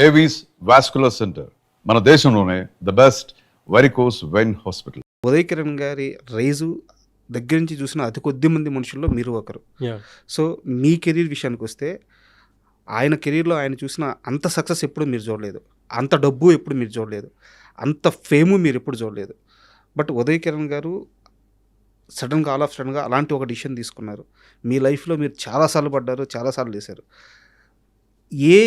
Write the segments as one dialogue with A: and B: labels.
A: Avis vascular centre మన దేశంలోనే the best varicose vein hospital.
B: Uday Kiran గారి రైజు దగ్గర నుంచి చూసిన అతి కొద్ది మంది మనుషుల్లో మీరు ఒకరు. సో మీ కెరీర్ విషయానికి వస్తే ఆయన కెరీర్లో ఆయన చూసిన అంత సక్సెస్ ఎప్పుడు మీరు చూడలేదు, అంత డబ్బు ఎప్పుడు మీరు చూడలేదు, అంత ఫేము మీరు ఎప్పుడు చూడలేదు. బట్ ఉదయ్ కిరణ్ గారు సడన్గా ఆల్ ఆఫ్ సడన్గా అలాంటి ఒక డిసిషన్ తీసుకున్నారు. మీ లైఫ్లో మీరు చాలాసార్లు పడ్డారు, చాలాసార్లు చేశారు. ఏ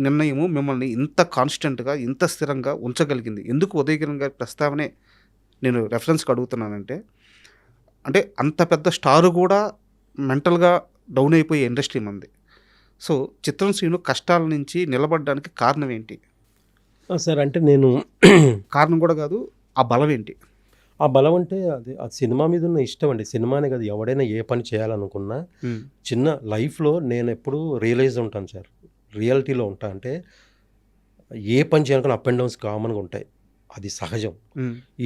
B: నిర్ణయము మిమ్మల్ని ఇంత కాన్స్టెంట్గా ఇంత స్థిరంగా ఉంచగలిగింది? ఎందుకు ఉదయ్ కిరణ్ గారి ప్రస్తావనే నేను రెఫరెన్స్కి అడుగుతున్నానంటే, అంటే అంత పెద్ద స్టారు కూడా మెంటల్గా డౌన్ అయిపోయే ఇండస్ట్రీ మంది. సో చిత్రం శ్రీను కష్టాల నుంచి నిలబడడానికి కారణం ఏంటి?
C: సార్ అంటే నేను
B: కారణం కూడా కాదు, ఆ బలం ఏంటి?
C: ఆ బలం అంటే అది ఆ సినిమా మీద ఉన్న ఇష్టం అండి. సినిమానే కాదు, ఎవడైనా ఏ పని చేయాలనుకున్నా చిన్న లైఫ్లో నేను ఎప్పుడు రియలైజ్ ఉంటాను సార్, రియాలిటీలో ఉంటా. అంటే ఏ పని చేయాలనుకున్న అప్ అండ్ డౌన్స్ కామన్గా ఉంటాయి, అది సహజం.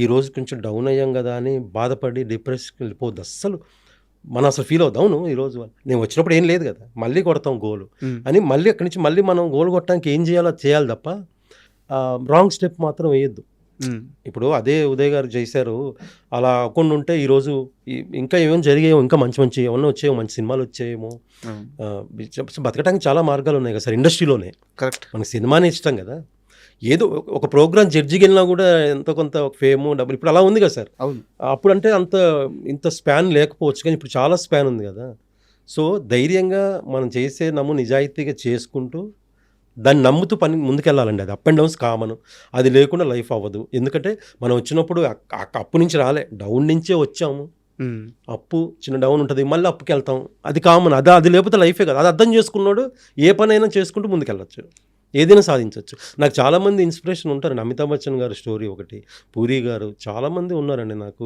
C: ఈ రోజు కొంచెం డౌన్ అయ్యాం కదా అని బాధపడి డిప్రెషన్కి వెళ్ళిపోద్దు అస్సలు. మనం అసలు ఫీల్ అవుతాం, అవును ఈరోజు నేను వచ్చినప్పుడు ఏం లేదు కదా, మళ్ళీ కొడతాం గోలు అని, మళ్ళీ అక్కడి నుంచి మళ్ళీ మనం గోల్ కొట్టడానికి ఏం చేయాలో చేయాలి తప్ప రాంగ్ స్టెప్ మాత్రం వేయద్దు. ఇప్పుడు అదే ఉదయ్ గారు చేశారు, అలా అకుండా ఉంటే ఈరోజు ఇంకా ఏమేమి జరిగాయో, ఇంకా మంచి మంచి ఏమన్నా వచ్చాయో, మంచి సినిమాలు వచ్చాయేమో. బతకడానికి చాలా మార్గాలు ఉన్నాయి కదా సార్ ఇండస్ట్రీలోనే.
B: కరెక్ట్,
C: మనకి సినిమానే ఇష్టం కదా. ఏదో ఒక ప్రోగ్రామ్ జడ్జికి వెళ్ళినా కూడా ఎంతో కొంత ఒక ఫేము డబ్బులు ఇప్పుడు అలా ఉంది కదా సార్.
B: అవును,
C: అప్పుడు అంటే ఇంత స్పాన్ లేకపోవచ్చు, కానీ ఇప్పుడు చాలా స్పాన్ ఉంది కదా. సో ధైర్యంగా మనం చేసే నిజాయితీగా చేసుకుంటూ దాన్ని నమ్ముతూ పని ముందుకెళ్ళాలండి. అది అప్ అండ్ డౌన్స్ కామన్, అది లేకుండా లైఫ్ అవ్వదు. ఎందుకంటే మనం వచ్చినప్పుడు అప్పు నుంచి రాలే, డౌన్ నుంచే వచ్చాము. అప్పు చిన్న డౌన్ ఉంటుంది, మళ్ళీ అప్పుకి వెళ్తాం, అది కామన్. అది లేకపోతే లైఫే కదా. అది అర్థం చేసుకున్నాడు ఏ పనైనా చేసుకుంటూ ముందుకెళ్ళచ్చు, ఏదైనా సాధించవచ్చు. నాకు చాలామంది ఇన్స్పిరేషన్ ఉంటారండి. అమితాబ్ బచ్చన్ గారు స్టోరీ ఒకటి, పూరి గారు, చాలామంది ఉన్నారండి. నాకు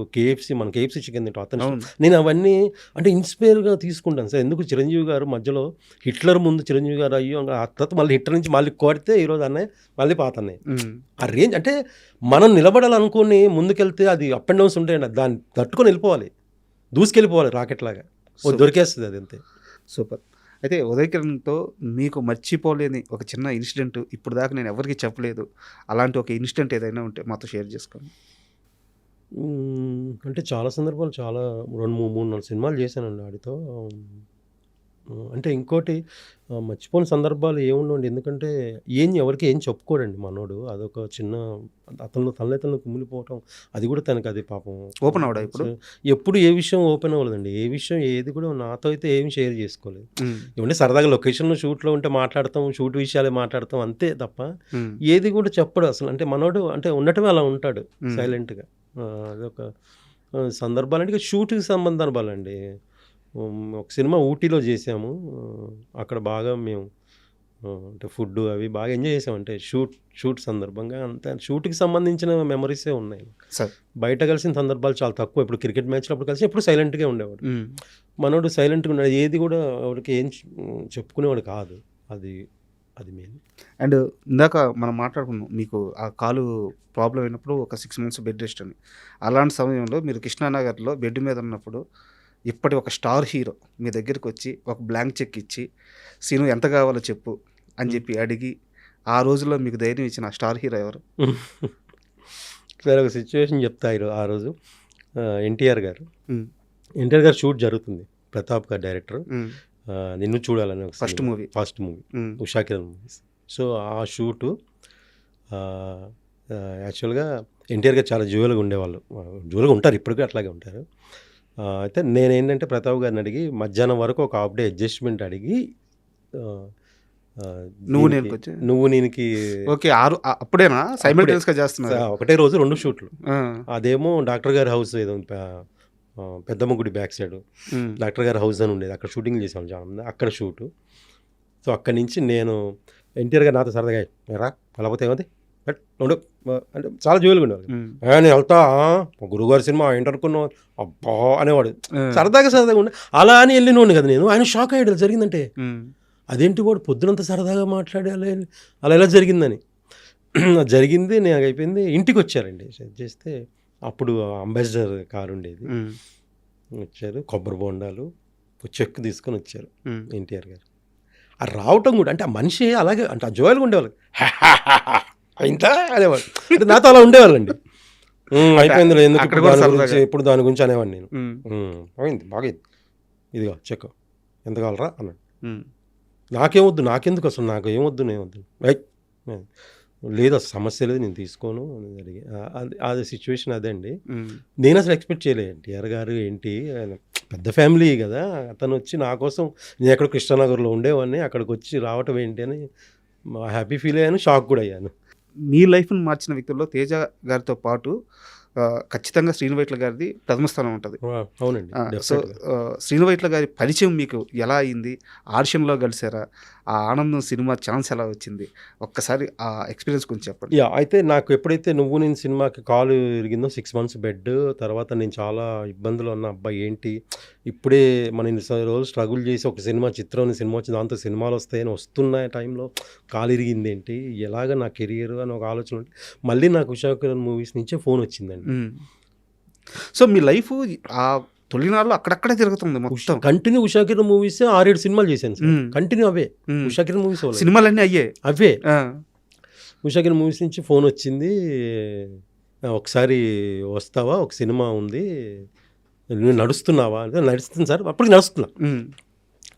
C: మన కేఎఫ్సీ చికెన్ తింటాం అతను, నేను అవన్నీ అంటే ఇన్స్పైర్గా తీసుకుంటాను సార్. ఎందుకు చిరంజీవి గారు మధ్యలో హిట్లర్ ముందు చిరంజీవి గారు అయ్యో ఆ తర్వాత మళ్ళీ హిట్లర్ నుంచి మళ్ళీ కొడితే ఈరోజు అన్నయ్య మళ్ళీ పాత అన్నయ్య. ఆ రేంజ్ అంటే మనం నిలబడాలనుకుని ముందుకెళ్తే అది అప్ అండ్ డౌన్స్ ఉంటాయండి, దాన్ని తట్టుకొని వెళ్ళిపోవాలి, దూసుకెళ్ళిపోవాలి రాకెట్ లాగా, దొరికేస్తుంది అది అంతే.
B: సూపర్. అయితే ఉదయ్ కిరణ్తో మీకు మర్చిపోలేని ఒక చిన్న ఇన్సిడెంట్ ఇప్పుడు దాకా నేను ఎవరికి చెప్పలేదు, అలాంటి ఒక ఇన్సిడెంట్ ఏదైనా ఉంటే మాతో షేర్ చేసుకోండి.
C: అంటే చాలా సందర్భాలు, చాలా 2-3-4 సినిమాలు చేశానండి వాడితో. అంటే ఇంకోటి మర్చిపోని సందర్భాలు ఏముండవండి, ఎందుకంటే ఎవరికి ఏం చెప్పుకోడండి మనోడు. అదొక చిన్న తనలో కుమిలిపోవటం, అది కూడా తనకి అది పాపం
B: ఓపెన్ అవడా
C: ఎప్పుడు ఏ విషయం ఓపెన్ అవ్వలేదండి. ఏ విషయం ఏది కూడా నాతో అయితే ఏమి షేర్ చేసుకోలేదు. ఏమంటే సరదాగా లొకేషన్లో షూట్లో ఉంటే మాట్లాడతాం, షూట్ విషయాలే మాట్లాడతాం అంతే తప్ప ఏది కూడా చెప్పడు అసలు. అంటే మనోడు అంటే ఉండటమే అలా ఉంటాడు సైలెంట్గా. అదొక సందర్భాలు అంటే షూట్కి సంబంధాలండి. ఒక సినిమా ఊటీలో చేసాము, అక్కడ బాగా మేము అంటే ఫుడ్ అవి బాగా ఎంజాయ్ చేసాం. అంటే షూట్ సందర్భంగా అంతే, షూట్కి సంబంధించిన మెమరీసే ఉన్నాయి సార్. బయట కలిసిన సందర్భాలు చాలా తక్కువ. ఇప్పుడు క్రికెట్ మ్యాచ్లో అప్పుడు కలిసి ఎప్పుడు సైలెంట్గా ఉండేవాడు మనోడు, సైలెంట్గా ఉన్నాడు, ఏది కూడా వాడికి ఏం చెప్పుకునేవాడు కాదు. అది మెయిన్.
B: అండ్ ఇందాక మనం మాట్లాడుకున్నాం, మీకు ఆ కాలు ప్రాబ్లం అయినప్పుడు ఒక 6 months బెడ్ రెస్ట్ అని. అలాంటి సమయంలో మీరు కృష్ణానగర్లో బెడ్ మీద ఉన్నప్పుడు ఇప్పటి ఒక స్టార్ హీరో మీ దగ్గరికి వచ్చి ఒక బ్లాంక్ చెక్ ఇచ్చి సీను ఎంత కావాలో చెప్పు అని చెప్పి అడిగి ఆ రోజుల్లో మీకు ధైర్యం ఇచ్చిన స్టార్ హీరో ఎవరు?
C: సరే ఒక సిచ్యువేషన్ చెప్తా. ఆ రోజు ఎన్టీఆర్ గారు షూట్ జరుగుతుంది, ప్రతాప్ గారు డైరెక్టర్, నిన్ను చూడాలని ఒక first movie Usha Kiran movies. So ఆ షూటు యాక్చువల్గా ఎన్టీఆర్ గారు చాలా జ్యువెల్గా ఉండేవాళ్ళు, జ్యువెల్గా ఉంటారు ఇప్పటికీ, అట్లాగే ఉంటారు. అయితే నేనేంటంటే ప్రతాప్ గారిని అడిగి మధ్యాహ్నం వరకు ఒక హాఫ్ డే అడ్జస్ట్మెంట్ అడిగి నువ్వు నేనుకి
B: ఓకే అప్పుడేనా సైమల్టేనియస్గా చేస్తున్నా
C: ఒకటే రోజు 2 షూట్లు. అదేమో డాక్టర్ గారి హౌస్ ఏదో పెద్దమ్మ గుడి బ్యాక్ సైడ్ డాక్టర్ గారి హౌస్ అని ఉండేది, అక్కడ షూటింగ్ చేసాం చాలా మంది, అక్కడ షూటు. సో అక్కడి నుంచి నేను ఎన్టీఆర్ గారు నాతో సరదాగా రా కలపోతే ఏమది అంటే చాలా జోలుగా ఉండేవారు. నేను వెళ్తా గురుగారి సినిమా ఏంటనుకున్నావు అబ్బా అనేవాడు, సరదాగా ఉండే. అలా అని వెళ్ళినోండి కదా నేను. ఆయన షాక్ అయ్యాడు జరిగిందంటే, అదేంటి వాడు పొద్దునంత సరదాగా మాట్లాడాలి అలా ఎలా జరిగిందని. జరిగింది, నేను అయిపోయింది. ఇంటికి వచ్చారండి చేస్తే, అప్పుడు అంబాసిడర్ కారు ఉండేది, వచ్చారు, కొబ్బరి బొండాలు చెక్ తీసుకొని వచ్చారు ఎన్టీఆర్ గారు. ఆ రావటం కూడా అంటే ఆ మనిషి అలాగే అంటే ఆ జోయల్గా ఉండేవాళ్ళు అయిందా అనేవాళ్ళు అంటే నాతో అలా ఉండేవాళ్ళండి. అయిపోయిందిలే ఎందుకు
B: అక్కడ
C: ఇప్పుడు
B: కూడా
C: దాని గురించి
B: సరదాగా.
C: ఎప్పుడు దాని గురించి అనేవాడిని నేను.
B: ఉమ్,
C: అయింది బాగైంది ఇదిగో చెక్ ఎంత కావాలరా అన్నాడు.
B: ఉమ్,
C: నాకేమొద్దు నాకెందుకు అసలు నాకు ఏమొద్దు నేను వద్దు లేదు అసలు సమస్య లేదు నేను తీసుకోను అని అడిగి అది సిచ్యువేషన్ అదే అండి.
B: ఉమ్,
C: నేను అసలు ఎక్స్పెక్ట్ చేయలేదు ఎన్టీఆర్ గారు ఏంటి ఆయన పెద్ద ఫ్యామిలీ కదా, అతను వచ్చి నా కోసం నేను ఎక్కడ కృష్ణానగర్లో ఉండేవాడిని అక్కడికి వచ్చి రావటం ఏంటి అని హ్యాపీ ఫీల్ అయ్యాను, షాక్ కూడా అయ్యాను.
B: మీ లైఫ్ని మార్చిన వ్యక్తుల్లో తేజ గారితో పాటు ఖచ్చితంగా శ్రీనువైట్ల గారిది ప్రథమ స్థానం ఉంటుంది.
C: అవునండి
B: సో
C: definitely.
B: శ్రీనువైట్ల గారి పరిచయం మీకు ఎలా అయింది? ఆడిషన్లో కలిసారా? ఆ ఆనందం సినిమా ఛాన్స్ ఎలా వచ్చింది? ఒక్కసారి ఆ ఎక్స్పీరియన్స్ గురించి చెప్పండి.
C: యా అయితే నాకు ఎప్పుడైతే నువ్వు నేను సినిమాకి కాలు ఇరిగిందో 6 months బెడ్ తర్వాత నేను చాలా ఇబ్బందులు ఉన్న అబ్బాయి ఏంటి ఇప్పుడే మన ఇన్ని రోజులు స్ట్రగుల్ చేసి ఒక సినిమా సినిమా వచ్చి దాంతో సినిమాలు వస్తాయని వస్తున్న టైంలో కాలు ఇరిగింది ఏంటి ఎలాగ నా కెరియర్ అని ఒక ఆలోచన ఉంటే మళ్ళీ నాకు ఉషాకిరణ్ మూవీస్ నుంచే ఫోన్ వచ్చిందండి.
B: సో మీ లైఫ్ ఆ తొలినాళ్ళు అక్కడక్కడే తిరుగుతుంది మొత్తం.
C: కంటిన్యూ ఉషాకిరణ్ మూవీస్ 6-7 సినిమాలు చేశాను సార్. కంటిన్యూ అవే ఉషాకిరణ్ మూవీస్
B: సినిమాలన్నీ అయ్యే
C: అవే. ఉషాకిరణ్ మూవీస్ నుంచి ఫోన్ వచ్చింది, ఒకసారి వస్తావా ఒక సినిమా ఉంది నువ్వు నడుస్తున్నావా అంటే నడుస్తుంది సార్, అప్పటికి నడుస్తున్నా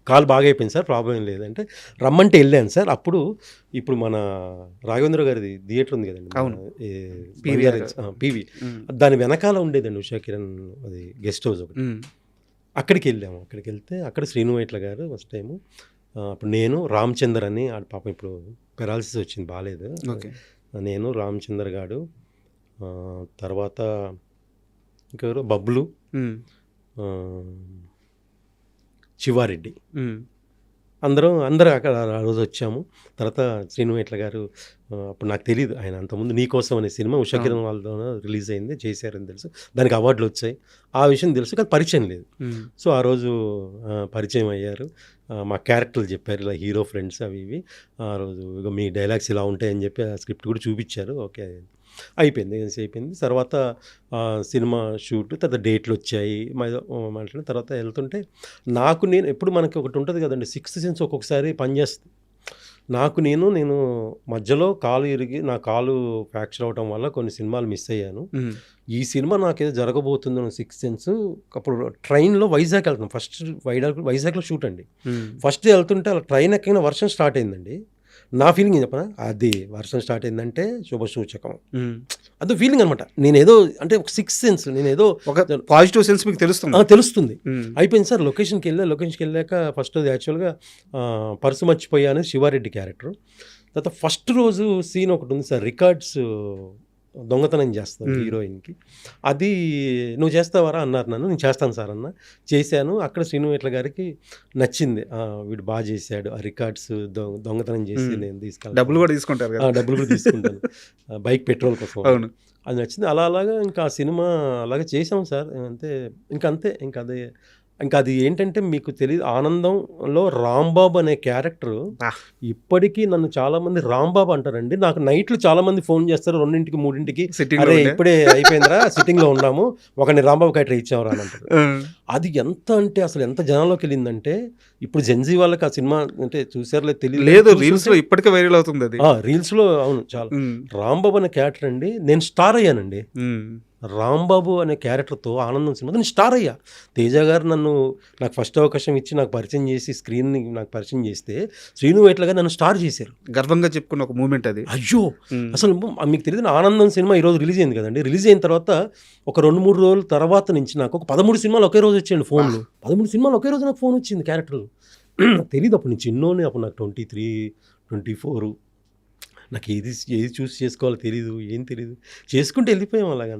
C: కాలు బాగా అయిపోయింది సార్ ప్రాబ్లం ఏం లేదంటే రమ్మంటే వెళ్ళాను సార్. అప్పుడు ఇప్పుడు మన రాఘవేంద్ర గారిది థియేటర్ ఉంది కదండి
B: అవును.
C: పీవీ దాని వెనకాల ఉండేదండి ఉషాకిరణ్ అది గెస్ట్ హౌస్ ఒకటి. అక్కడికి వెళ్ళాము. అక్కడికి వెళ్తే అక్కడ శ్రీనువైట్ల గారు ఫస్ట్ టైము అప్పుడు నేను రామచందర్ అని పాపం ఇప్పుడు పెరాలసిస్ వచ్చింది బాగాలేదు, నేను రామచందర్ గారు తర్వాత ఇంకెవరు బబ్లు శివారెడ్డి అందరూ అక్కడ ఆ రోజు వచ్చాము. తర్వాత శ్రీనువైట్ల గారు అప్పుడు నాకు తెలియదు ఆయన అంతకుముందు నీకోసం అనే సినిమా ఉషాకిరణ్ వాళ్ళతో రిలీజ్ అయింది చేశారని తెలుసు, దానికి అవార్డులు వచ్చాయి ఆ విషయం తెలుసు కానీ పరిచయం లేదు. సో ఆ రోజు పరిచయం అయ్యారు, మా క్యారెక్టర్లు చెప్పారు ఇలా హీరో ఫ్రెండ్స్ అవి ఇవి. ఆ రోజు ఇక మీ డైలాగ్స్ ఇలా ఉంటాయని చెప్పి ఆ స్క్రిప్ట్ కూడా చూపించారు. ఓకే అయిపోయింది. తర్వాత సినిమా షూట్ తర్వాత డేట్లు వచ్చాయి మాట్లాడిన తర్వాత వెళ్తుంటే నాకు నేను ఎప్పుడు మనకి ఒకటి ఉంటుంది కదండి సిక్స్త్ సెన్స్ ఒక్కొక్కసారి పనిచేస్తుంది. నేను మధ్యలో కాలు ఇరిగి నా కాలు ఫ్రాక్చర్ అవడం వల్ల కొన్ని సినిమాలు మిస్ అయ్యాను. ఈ సినిమా నాకేదో జరగబోతుందో సిక్స్త్ సెన్స్. అప్పుడు ట్రైన్లో వైజాగ్ వెళ్తున్నాం, ఫస్ట్ వైజాగ్లో షూట్ అండి. ఫస్ట్ వెళ్తుంటే అలా ట్రైన్ ఎక్కగానే వర్షం స్టార్ట్ అయిందండి. నా ఫీలింగ్ ఏం చెప్పనా, అది వర్షం స్టార్ట్ అయిందంటే శుభసూచకం, అదో ఫీలింగ్ అనమాట. నేనేదో అంటే ఒక సిక్స్త్ సెన్స్, నేనేదో
B: ఒక పాజిటివ్ సెన్స్ మీకు తెలుస్తుంది.
C: అయిపోయింది సార్. లొకేషన్కి వెళ్ళాక ఫస్ట్ అది యాక్చువల్గా పర్సు మర్చిపోయాను శివారెడ్డి క్యారెక్టర్. తర్వాత ఫస్ట్ రోజు సీన్ ఒకటి ఉంది సార్, రికార్డ్స్ దొంగతనం చేస్తాను హీరోయిన్కి. అది నువ్వు చేస్తావారా అన్నారు నన్ను. నేను చేస్తాను సార్ అన్న. చేశాను. అక్కడ శ్రీనువైట్ల గారికి నచ్చింది, వీడు బాగా చేశాడు, ఆ రికార్డ్స్ దొంగతనం చేసి నేను తీసుకెళ్ళాను,
B: డబ్బులు కూడా
C: తీసుకుంటాను బైక్ పెట్రోల్ కోసం.
B: అవును,
C: అది నచ్చింది. అలాగా ఇంకా ఆ సినిమా అలాగే చేసాం సార్. అంతే ఇంకా అది ఏంటంటే మీకు తెలియదు, ఆనందంలో రాంబాబు అనే క్యారెక్టర్ ఇప్పటికీ నన్ను చాలామంది రాంబాబు అంటారండి. నాకు నైట్లు చాలామంది ఫోన్ చేస్తారు 2-3 అరే ఇప్పుడే అయిపోయిందిరా సిట్టింగ్లో ఉన్నాము, ఒకరిని రాంబాబు క్యారెక్టర్ ఇచ్చామరా అని అంటారు. అది ఎంత అంటే అసలు ఎంత జనంలోకి వెళ్ళిందంటే ఇప్పుడు జెన్జీ వాళ్ళకి ఆ సినిమా అంటే చూసారులే తెలియదు,
B: రీల్స్లో ఇప్పటికే వైరల్ అవుతుంది అది.
C: రీల్స్లో అవును చాలా. రాంబాబు అనే క్యారెక్టర్ అండి, నేను స్టార్ అయ్యానండి. రాంబాబు అనే క్యారెక్టర్తో ఆనందం సినిమా నేను స్టార్ అయ్యా. తేజ గారు నాకు ఫస్ట్ అవకాశం ఇచ్చి నాకు పరిచయం చేసి స్క్రీన్ని నాకు పరిచయం చేస్తే శ్రీనువైట్ల గారు నన్ను స్టార్ చేశారు.
B: గర్వంగా చెప్పుకున్న ఒక మూమెంట్ అది.
C: అయ్యో అసలు మీకు తెలియదు, ఆనందం సినిమా ఈరోజు రిలీజ్ అయింది కదండి. రిలీజ్ అయిన తర్వాత ఒక 2-3 రోజుల తర్వాత నుంచి నాకు ఒక 13 సినిమాలు ఒకే రోజు వచ్చాయండి ఫోన్లో. 13 సినిమాలు ఒకే రోజు నాకు ఫోన్ వచ్చింది క్యారెక్టర్లు. తెలియదు అప్పుడు నేను చిన్నోని, అప్పుడు నాకు 23-24, నాకు ఏది చూసి చేసుకోవాలో తెలీదు, ఏం తెలీదు, చేసుకుంటూ వెళ్ళిపోయాం అలాగ.